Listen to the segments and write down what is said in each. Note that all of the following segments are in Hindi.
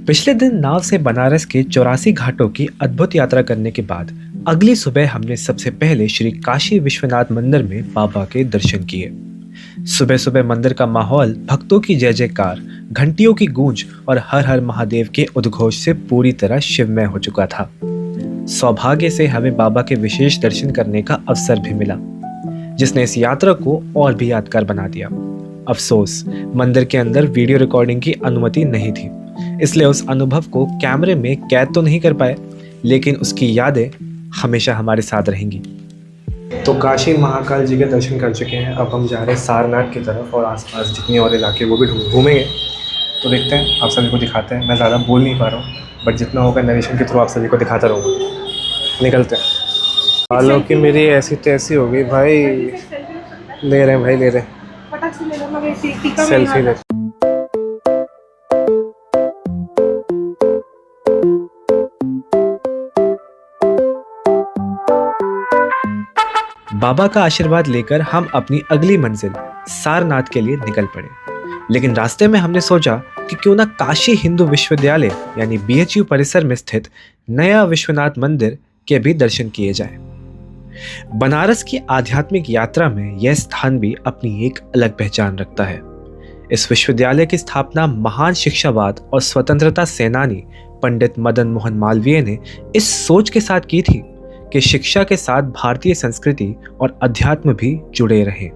पिछले दिन नाव से बनारस के 84 घाटों की अद्भुत यात्रा करने के बाद अगली सुबह हमने सबसे पहले श्री काशी विश्वनाथ मंदिर में बाबा के दर्शन किए। सुबह सुबह मंदिर का माहौल भक्तों की जय जयकार, घंटियों की गूंज और हर हर महादेव के उद्घोष से पूरी तरह शिवमय हो चुका था। सौभाग्य से हमें बाबा के विशेष दर्शन करने का अवसर भी मिला, जिसने इस यात्रा को और भी यादगार बना दिया। अफसोस, मंदिर के अंदर वीडियो रिकॉर्डिंग की अनुमति नहीं थी, इसलिए उस अनुभव को कैमरे में कैद तो नहीं कर पाए, लेकिन उसकी यादें हमेशा हमारे साथ रहेंगी। तो काशी महाकाल जी के दर्शन कर चुके हैं, अब हम जा रहे हैं सारनाथ की तरफ और आसपास जितने और इलाके वो भी घूमेंगे। तो देखते हैं, आप सभी को दिखाते हैं। मैं ज़्यादा बोल नहीं पा रहा हूँ, बट जितना होगा नरेशन के थ्रू आप सभी को दिखाता रहूँगा। निकलते हैं। बालों की मेरी ऐसी तैसी हो गई भाई। ले रहे हैं भाई, ले रहे हैं सेल्फी ले। बाबा का आशीर्वाद लेकर हम अपनी अगली मंजिल सारनाथ के लिए निकल पड़े, लेकिन रास्ते में हमने सोचा कि क्यों ना काशी हिंदू विश्वविद्यालय यानी BHU परिसर में स्थित नया विश्वनाथ मंदिर के भी दर्शन किए जाएं। बनारस की आध्यात्मिक यात्रा में यह स्थान भी अपनी एक अलग पहचान रखता है। इस विश्वविद्यालय की स्थापना महान शिक्षावाद और स्वतंत्रता सेनानी पंडित मदन मोहन मालवीय ने इस सोच के साथ की थी कि शिक्षा के साथ भारतीय संस्कृति और अध्यात्म भी जुड़े रहें।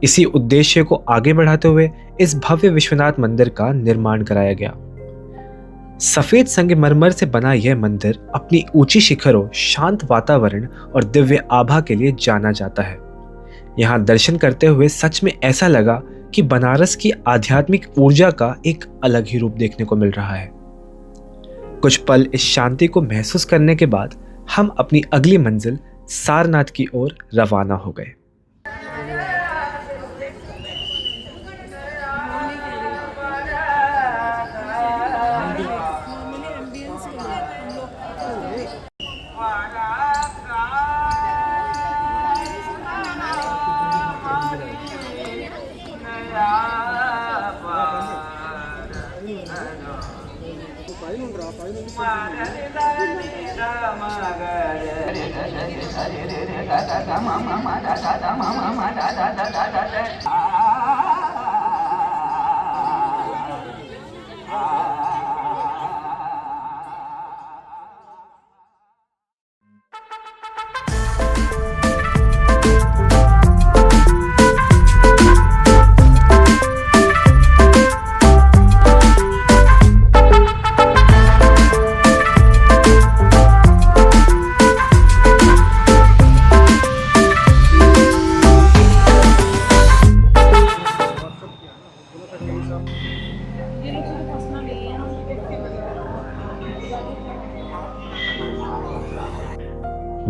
इसी उद्देश्य को आगे बढ़ाते हुए इस भव्य विश्वनाथ मंदिर का निर्माण कराया गया। सफेद संगमरमर से बना यह मंदिर अपनी ऊंची शिखरों, शांत वातावरण और दिव्य आभा के लिए जाना जाता है। यहाँ दर्शन करते हुए सच में ऐसा लगा कि बनारस की आध्यात्मिक ऊर्जा का एक अलग ही रूप देखने को मिल रहा है। कुछ पल इस शांति को महसूस करने के बाद हम अपनी अगली मंजिल सारनाथ की ओर रवाना हो गए।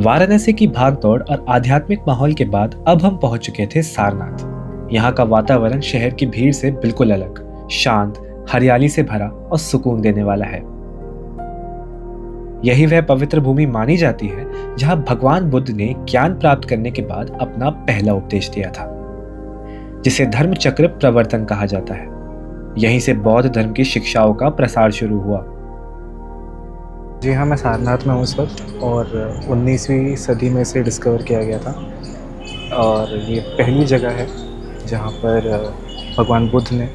वाराणसी की भागदौड़ और आध्यात्मिक माहौल के बाद अब हम पहुंच चुके थे सारनाथ। यहाँ का वातावरण शहर की भीड़ से बिल्कुल अलग, शांत, हरियाली से भरा और सुकून देने वाला है। यही वह पवित्र भूमि मानी जाती है जहां भगवान बुद्ध ने ज्ञान प्राप्त करने के बाद अपना पहला उपदेश दिया था, जिसे धर्म चक्र प्रवर्तन कहा जाता है। यहीं से बौद्ध धर्म की शिक्षाओं का प्रसार शुरू हुआ। जी हाँ, मैं सारनाथ में हूँ इस वक्त, और 19वीं सदी में इसे डिस्कवर किया गया था, और ये पहली जगह है जहाँ पर भगवान बुद्ध ने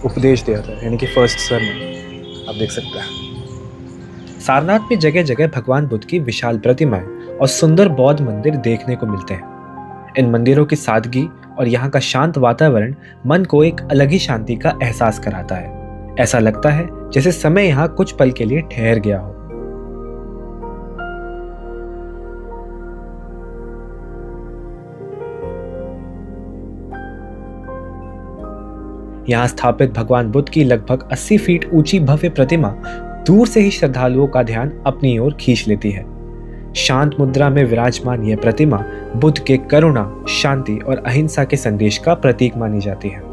उपदेश दिया था, यानी कि फर्स्ट सर्मन। आप देख सकते हैं सारनाथ में जगह जगह भगवान बुद्ध की विशाल प्रतिमाएं और सुंदर बौद्ध मंदिर देखने को मिलते हैं। इन मंदिरों की सादगी और यहाँ का शांत वातावरण मन को एक अलग ही शांति का एहसास कराता है। ऐसा लगता है जैसे समय यहाँ कुछ पल के लिए ठहर गया हो। यहाँ स्थापित भगवान बुद्ध की लगभग 80 फीट ऊंची भव्य प्रतिमा दूर से ही श्रद्धालुओं का ध्यान अपनी ओर खींच लेती है। शांत मुद्रा में विराजमान यह प्रतिमा बुद्ध के करुणा, शांति और अहिंसा के संदेश का प्रतीक मानी जाती है।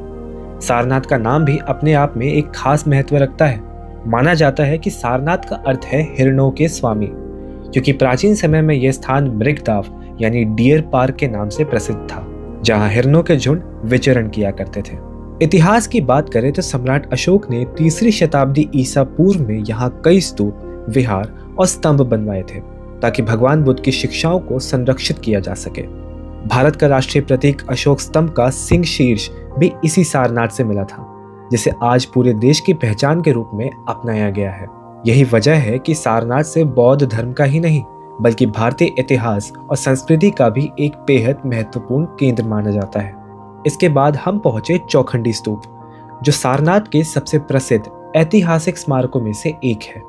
सारनाथ का नाम भी अपने आप में एक खास महत्व रखता है। माना जाता है कि सारनाथ का अर्थ है हिरणों के स्वामी, क्योंकि प्राचीन समय में यह स्थान मृगदाव यानी डियर पार्क के नाम से प्रसिद्ध था, जहां हिरणों के झुंड विचरण किया करते थे। इतिहास की बात करें तो सम्राट अशोक ने 3री शताब्दी ईसा पूर्व में यहाँ कई स्तूप, विहार और स्तंभ बनवाए थे ताकि भगवान बुद्ध की शिक्षाओं को संरक्षित किया जा सके। भारत का राष्ट्रीय प्रतीक अशोक स्तंभ का सिंह शीर्ष भी इसी सारनाथ से मिला था, जिसे आज पूरे देश की पहचान के रूप में अपनाया गया है। यही वजह है कि सारनाथ से बौद्ध धर्म का ही नहीं बल्कि भारतीय इतिहास और संस्कृति का भी एक बेहद महत्वपूर्ण केंद्र माना जाता है। इसके बाद हम पहुंचे चौखंडी स्तूप, जो सारनाथ के सबसे प्रसिद्ध ऐतिहासिक स्मारकों में से एक है।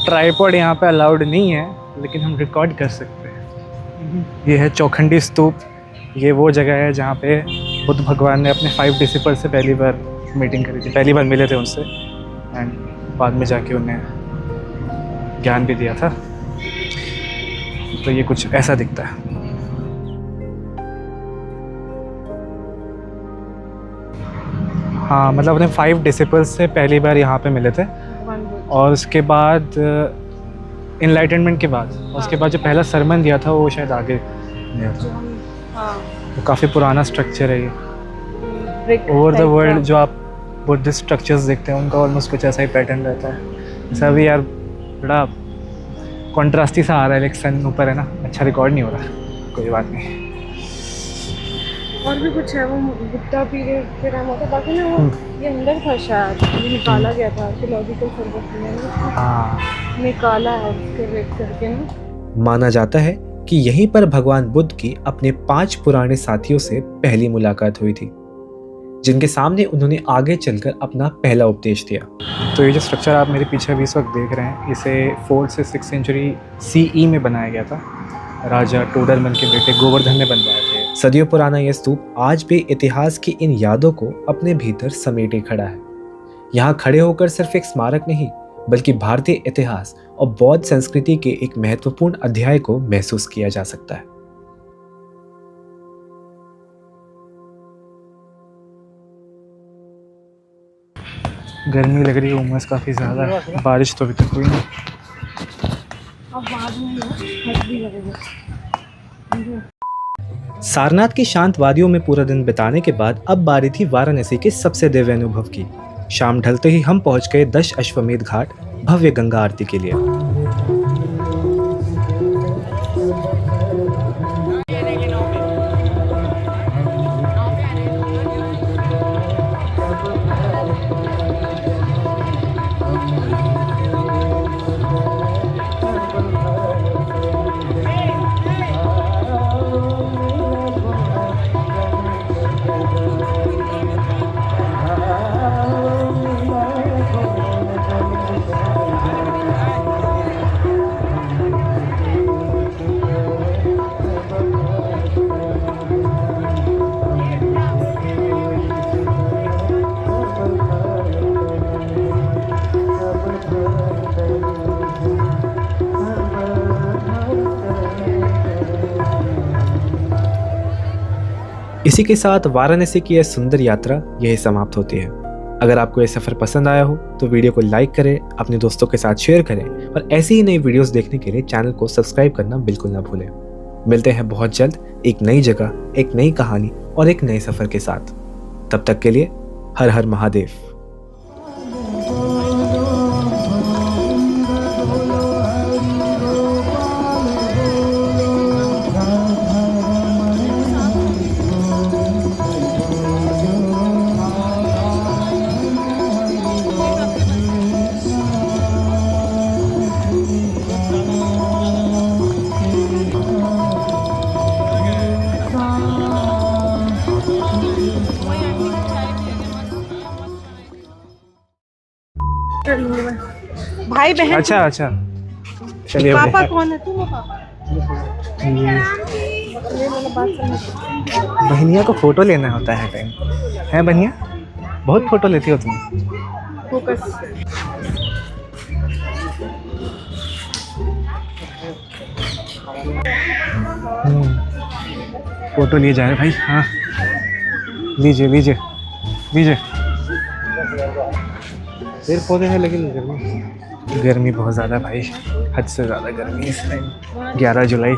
ट्राइपॉड यहाँ पे अलाउड नहीं है, लेकिन हम रिकॉर्ड कर सकते हैं। ये है चौखंडी स्तूप। ये वो जगह है जहाँ पे बुद्ध भगवान ने अपने 5 डिसिपल से पहली बार मीटिंग करी थी, पहली बार मिले थे उनसे, एंड बाद में जाके उन्हें ज्ञान भी दिया था। तो ये कुछ ऐसा दिखता है। हाँ, मतलब अपने 5 डिसिपल्स से पहली बार यहाँ पे मिले थे, और उसके बाद इनलाइटनमेंट के बाद, उसके बाद जो पहला सरमन दिया था वो शायद आगे दिया था। तो काफ़ी पुराना स्ट्रक्चर है ये। ओवर द वर्ल्ड जो आप बुद्धिस्ट स्ट्रक्चर्स देखते हैं उनका ऑलमोस्ट कुछ ऐसा ही पैटर्न रहता है। ऐसा भी यार बड़ा कॉन्ट्रास्टी सा आ रहा है, लाइक सन ऊपर है ना, अच्छा रिकॉर्ड नहीं हो रहा, कोई बात नहीं। और भी कुछ है, वो गुप्ता पीरियड के नाम होता है, बाकी ना वो ये अंदर था शायद, ये निकाला गया था आर्कियोलॉजिकल सर्वे में निकाला है उसके रेट करके ना। माना जाता है कि यहीं पर भगवान बुद्ध की अपने 5 पुराने साथियों से पहली मुलाकात हुई थी, जिनके सामने उन्होंने आगे चलकर अपना पहला उपदेश दिया। तो ये जो स्ट्रक्चर आप मेरे पीछे अभी इस वक्त देख रहे हैं, इसे 4th से 6th सेंचुरी CE में बनाया गया था। राजा टोडरमल के बेटे गोवर्धन ने बनवाए थे। सदियों पुराना यह स्तूप आज भी इतिहास की इन यादों को अपने भीतर समेटे खड़ा है। यहाँ खड़े होकर सिर्फ एक स्मारक नहीं बल्कि भारतीय इतिहास और बौद्ध संस्कृति के एक महत्वपूर्ण अध्याय को महसूस किया जा सकता है। गर्मी लग रही है, उमस काफ़ी ज़्यादा है, बारिश तो अभी तक हुई नहीं। अब बाद में हट भी लगेगा। सारनाथ की शांत वादियों में पूरा दिन बिताने के बाद अब बारी थी वाराणसी के सबसे दिव्य अनुभव की। शाम ढलते ही हम पहुंच गए 10 अश्वमेध घाट भव्य गंगा आरती के लिए। इसी के साथ वाराणसी की यह सुंदर यात्रा यही समाप्त होती है। अगर आपको यह सफ़र पसंद आया हो तो वीडियो को लाइक करें, अपने दोस्तों के साथ शेयर करें और ऐसी ही नई वीडियोस देखने के लिए चैनल को सब्सक्राइब करना बिल्कुल ना भूलें। मिलते हैं बहुत जल्द एक नई जगह, एक नई कहानी और एक नए सफ़र के साथ। तब तक के लिए हर हर महादेव। भाई बहन। अच्छा अच्छा, चलिए। पापा कौन है? तुम हो पापा? बहनिया को फोटो लेना होता है टाइम है। बहनिया बहुत फोटो लेती हो तुम। फोकस। फोटो लिए जा रहे भाई। हाँ लीजिए लीजिए लीजिए। पेड़ पौधे हैं लेकिन गर्मी बहुत ज़्यादा है भाई, हद से ज़्यादा गर्मी इस टाइम 11 जुलाई।